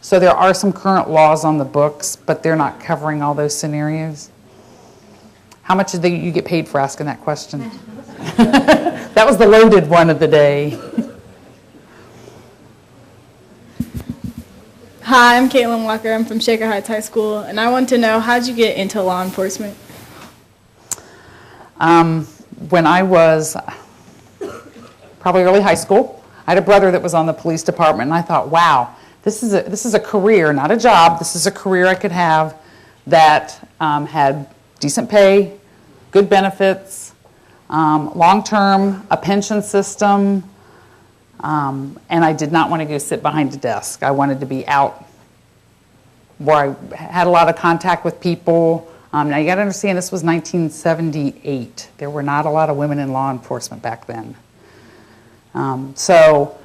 So there are some current laws on the books, but they're not covering all those scenarios. How much did you get paid for asking that question? That was the loaded one of the day. Hi, I'm Caitlin Walker. I'm from Shaker Heights High School, and I want to know, how'd you get into law enforcement? When I was probably early high school, I had a brother that was on the police department, and I thought, wow, this is a career, not a job. This is a career I could have that had decent pay, good benefits, long-term, a pension system, and I did not want to go sit behind a desk. I wanted to be out where I had a lot of contact with people. Now you got to understand, this was 1978. There were not a lot of women in law enforcement back then. So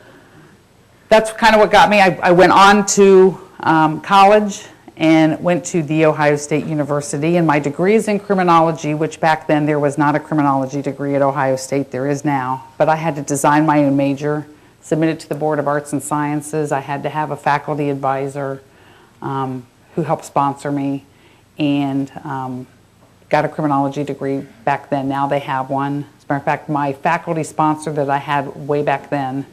that's kind of what got me. I went on to college and went to The Ohio State University, and my degree is in criminology, which back then there was not a criminology degree at Ohio State. There is now. But I had to design my own major, submit it to the Board of Arts and Sciences. I had to have a faculty advisor who helped sponsor me, and got a criminology degree back then. Now they have one. As a matter of fact, my faculty sponsor that I had way back then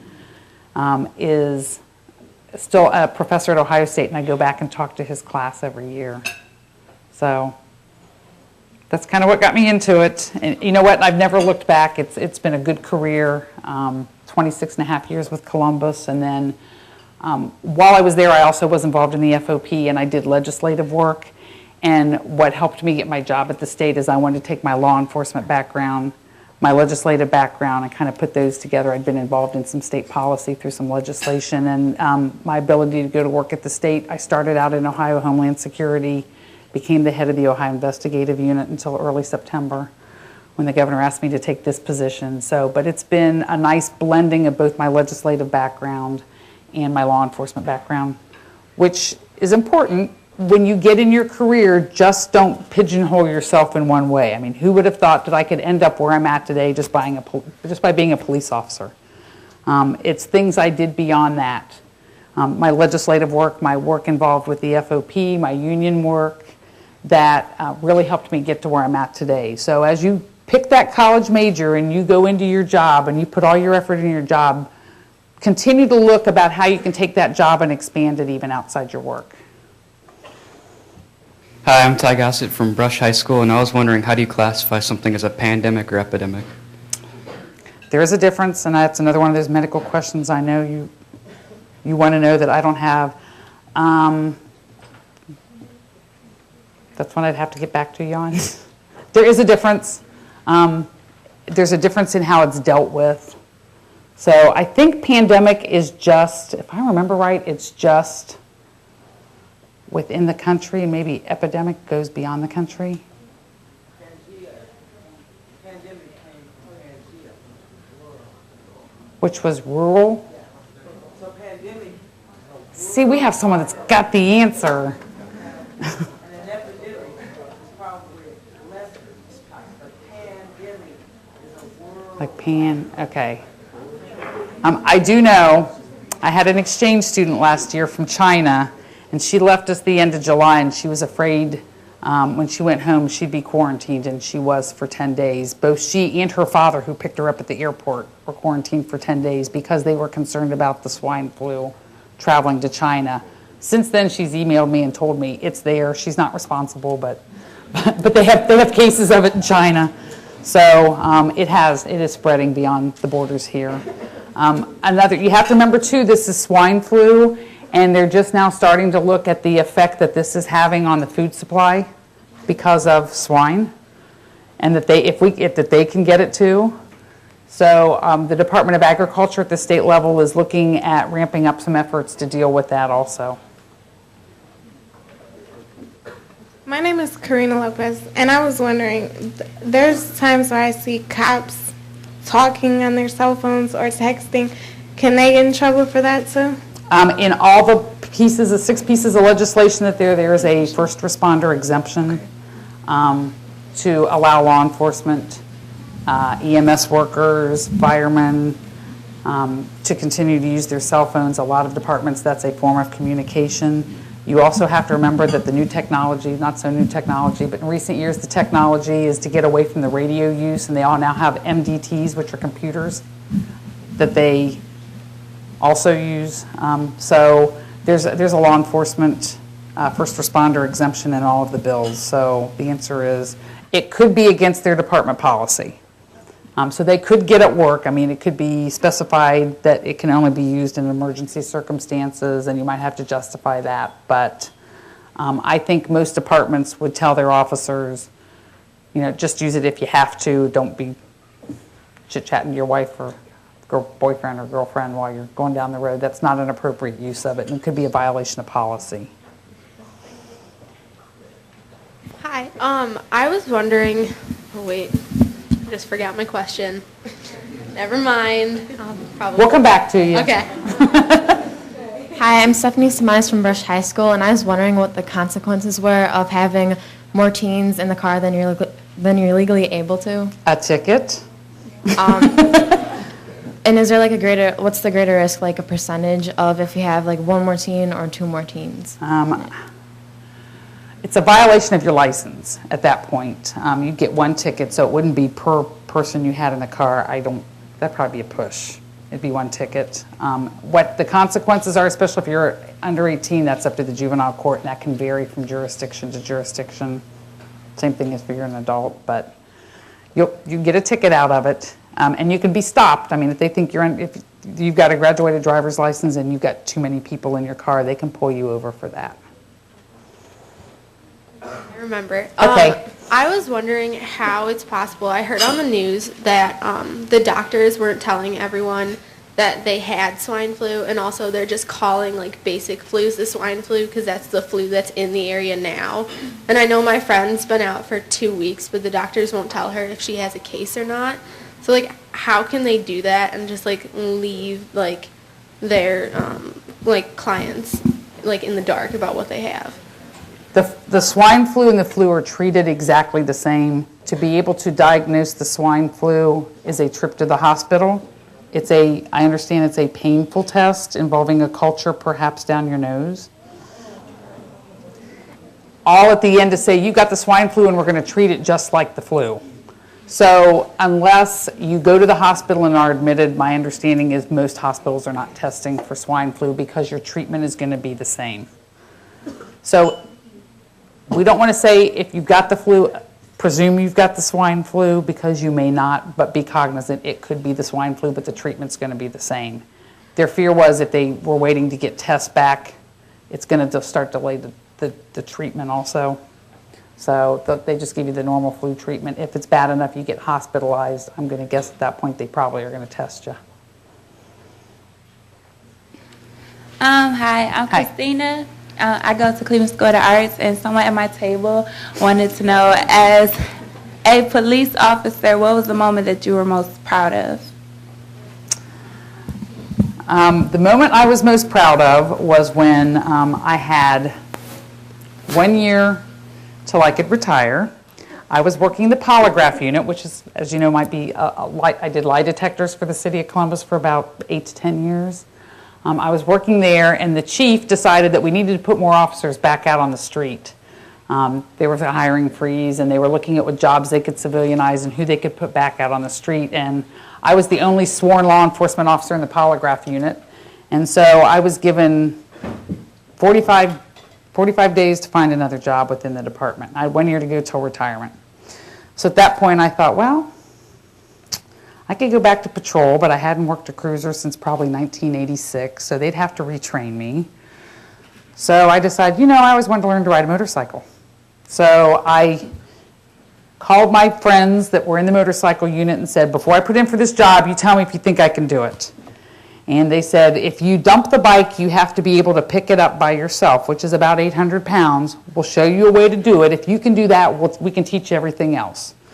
is still a professor at Ohio State, and I go back and talk to his class every year. So that's kind of what got me into it. And you know what? I've never looked back. It's been a good career, 26 and a half years with Columbus. And then while I was there, I also was involved in the FOP, and I did legislative work. And what helped me get my job at the state is I wanted to take my law enforcement background, my legislative background, and kind of put those together. I'd been involved in some state policy through some legislation, and my ability to go to work at the state. I started out in Ohio Homeland Security, became the head of the Ohio Investigative Unit until early September when the governor asked me to take this position. But it's been a nice blending of both my legislative background and my law enforcement background, which is important. When you get in your career, just don't pigeonhole yourself in one way. I mean, who would have thought that I could end up where I'm at today just by being a police officer? It's things I did beyond that. My legislative work, my work involved with the FOP, my union work, that really helped me get to where I'm at today. So as you pick that college major and you go into your job and you put all your effort in your job, continue to look about how you can take that job and expand it even outside your work. Hi, I'm Ty Gossett from Brush High School, and I was wondering, how do you classify something as a pandemic or epidemic? There is a difference, and that's another one of those medical questions I know you want to know that I don't have. That's one I'd have to get back to you on. There is a difference. There's a difference in how it's dealt with. So I think pandemic is just, if I remember right, it's just within the country, and maybe epidemic goes beyond the country. Which was rural. See, we have someone that's got the answer. Like okay. I do know, I had an exchange student last year from China, and she left us the end of July, and she was afraid when she went home she'd be quarantined, and she was for 10 days. Both she and her father, who picked her up at the airport, were quarantined for 10 days because they were concerned about the swine flu traveling to China. Since then, she's emailed me and told me it's there. She's not responsible, but they have cases of it in China. So it is spreading beyond the borders here. You have to remember too, this is swine flu, and they're just now starting to look at the effect that this is having on the food supply because of swine, and that they can get it too. So the Department of Agriculture at the state level is looking at ramping up some efforts to deal with that also. My name is Karina Lopez, and I was wondering, there's times where I see cops talking on their cell phones or texting. Can they get in trouble for that too? In all the pieces, the 6 pieces of legislation that there is a first responder exemption to allow law enforcement, EMS workers, firemen, to to continue to use their cell phones. A lot of departments, that's a form of communication. You also have to remember that the new technology, not so new technology, but in recent years the technology is to get away from the radio use, and they all now have MDTs, which are computers, that they also use. So there's a law enforcement first responder exemption in all of the bills. So the answer is it could be against their department policy. So they could get at work. I mean, it could be specified that it can only be used in emergency circumstances, and you might have to justify that. But I think most departments would tell their officers, just use it if you have to. Don't be chit-chatting to your wife or boyfriend or girlfriend while you're going down the road. That's not an appropriate use of it, and it could be a violation of policy. Hi. I was wondering. Oh wait, I just forgot my question. Never mind. We'll come back to you. Okay. Hi, I'm Stephanie Samanis from Brush High School, and I was wondering what the consequences were of having more teens in the car than you're legally able to. A ticket. And is there what's the greater risk, like a percentage of if you have like one more teen or two more teens? It's a violation of your license at that point. You'd get one ticket, so it wouldn't be per person you had in the car. That'd probably be a push. It'd be one ticket. What the consequences are, especially if you're under 18, that's up to the juvenile court, and that can vary from jurisdiction to jurisdiction. Same thing as if you're an adult, but you get a ticket out of it, and you can be stopped. I mean, if they think if you've got a graduated driver's license and you've got too many people in your car, they can pull you over for that. I remember. Okay. I was wondering how it's possible. I heard on the news that the doctors weren't telling everyone that they had swine flu, and also they're just calling like basic flus the swine flu because that's the flu that's in the area now. And I know my friend's been out for 2 weeks, but the doctors won't tell her if she has a case or not. So like, how can they do that and just like leave like their like clients like in the dark about what they have? The swine flu and the flu are treated exactly the same. To be able to diagnose the swine flu is a trip to the hospital. I understand it's a painful test involving a culture perhaps down your nose. All at the end to say, you got the swine flu and we're going to treat it just like the flu. So unless you go to the hospital and are admitted, my understanding is most hospitals are not testing for swine flu because your treatment is going to be the same. So we don't want to say if you've got the flu, presume you've got the swine flu because you may not, but be cognizant it could be the swine flu, but the treatment's going to be the same. Their fear was if they were waiting to get tests back, it's going to start delay the treatment also. So they just give you the normal flu treatment. If it's bad enough you get hospitalized, I'm going to guess at that point they probably are going to test you. Hi, I'm Christina. I go to Cleveland School of the Arts, and someone at my table wanted to know, as a police officer, what was the moment that you were most proud of? The moment I was most proud of was when I had 1 year till I could retire. I was working the polygraph unit, which is, as you know, might be I did lie detectors for the city of Columbus for about 8 to 10 years. I was working there, and the chief decided that we needed to put more officers back out on the street. There was a hiring freeze, and they were looking at what jobs they could civilianize and who they could put back out on the street. And I was the only sworn law enforcement officer in the polygraph unit. And so I was given 45 days to find another job within the department. I had 1 year to go till retirement. So at that point, I thought, well, I could go back to patrol, but I hadn't worked a cruiser since probably 1986, so they'd have to retrain me. So I decided, I always wanted to learn to ride a motorcycle. So I called my friends that were in the motorcycle unit and said, before I put in for this job, you tell me if you think I can do it. And they said, if you dump the bike, you have to be able to pick it up by yourself, which is about 800 pounds. We'll show you a way to do it. If you can do that, we can teach you everything else.